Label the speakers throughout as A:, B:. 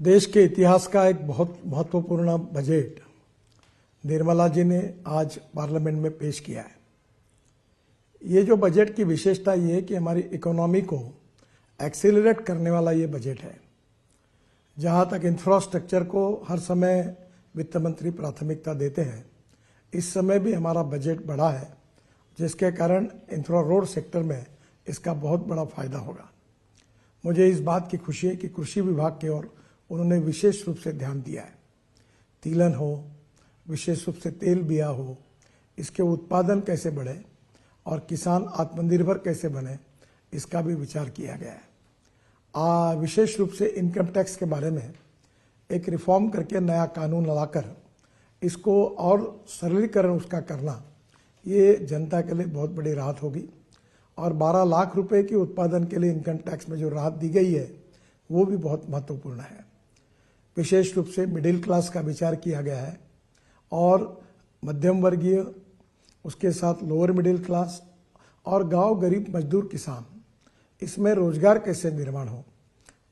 A: देश के इतिहास का एक बहुत महत्वपूर्ण बजट निर्मला जी ने आज पार्लियामेंट में पेश किया है। ये जो बजट की विशेषता ये है कि हमारी इकोनॉमी को एक्सेलरेट करने वाला ये बजट है। जहाँ तक इंफ्रास्ट्रक्चर को हर समय वित्त मंत्री प्राथमिकता देते हैं, इस समय भी हमारा बजट बढ़ा है, जिसके कारण इंफ्रा रोड सेक्टर में इसका बहुत बड़ा फायदा होगा। मुझे इस बात की खुशी है कि कृषि विभाग की ओर उन्होंने विशेष रूप से ध्यान दिया है। तिलहन हो, विशेष रूप से तेल बिया हो, इसके उत्पादन कैसे बढ़े और किसान आत्मनिर्भर कैसे बने, इसका भी विचार किया गया है। विशेष रूप से इनकम टैक्स के बारे में एक रिफॉर्म करके नया कानून लाकर इसको और सरलीकरण उसका करना, ये जनता के लिए बहुत बड़ी राहत होगी। और 12 लाख रुपए की उत्पादन के लिए इनकम टैक्स में जो राहत दी गई है, वो भी बहुत महत्वपूर्ण है। विशेष रूप से मिडिल क्लास का विचार किया गया है और मध्यम वर्गीय, उसके साथ लोअर मिडिल क्लास और गांव गरीब मजदूर किसान, इसमें रोजगार कैसे निर्माण हो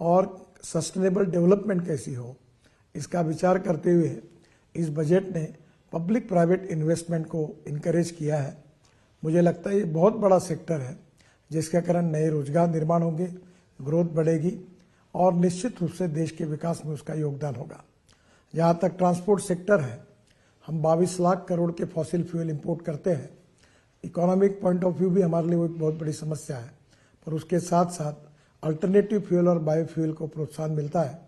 A: और सस्टेनेबल डेवलपमेंट कैसी हो, इसका विचार करते हुए इस बजट ने पब्लिक प्राइवेट इन्वेस्टमेंट को इनकरेज किया है। मुझे लगता है ये बहुत बड़ा सेक्टर है, जिसके कारण नए रोजगार निर्माण होंगे, ग्रोथ बढ़ेगी और निश्चित रूप से देश के विकास में उसका योगदान होगा। जहाँ तक ट्रांसपोर्ट सेक्टर है, हम 22 लाख करोड़ के फॉसिल फ्यूल इंपोर्ट करते हैं। इकोनॉमिक पॉइंट ऑफ व्यू भी हमारे लिए वो एक बहुत बड़ी समस्या है, पर उसके साथ साथ अल्टरनेटिव फ्यूल और बायोफ्यूल को प्रोत्साहन मिलता है।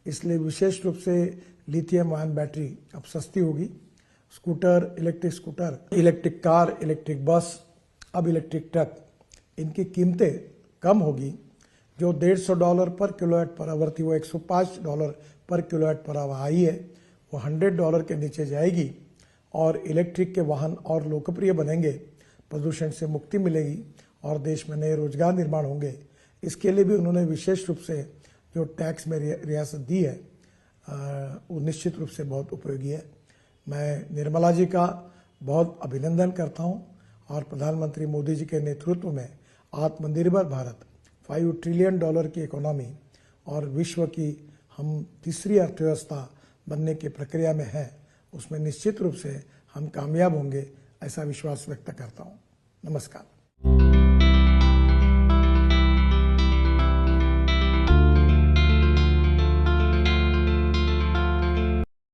A: इसलिए विशेष रूप से लिथियम आयन बैटरी अब सस्ती होगी। Scooter, electric car, electric bus, अब इलेक्ट्रिक ट्रक, इनकी कीमतें कम होगी। जो $150 पर किलोवाट पर आवर थी, वो $105 पर किलोवाट पर आवर आई है, वो $100 के नीचे जाएगी और इलेक्ट्रिक के वाहन और लोकप्रिय बनेंगे, प्रदूषण से मुक्ति मिलेगी और देश में नए रोजगार निर्माण होंगे। इसके लिए भी उन्होंने विशेष रूप से जो टैक्स में रियासत दी है, वो निश्चित रूप से बहुत उपयोगी है। मैं निर्मला जी का बहुत अभिनंदन करता हूं और प्रधानमंत्री मोदी जी के नेतृत्व में आत्मनिर्भर भारत, $5 ट्रिलियन की इकोनॉमी और विश्व की हम तीसरी अर्थव्यवस्था बनने की प्रक्रिया में है, उसमें निश्चित रूप से हम कामयाब होंगे, ऐसा विश्वास व्यक्त करता हूं। नमस्कार।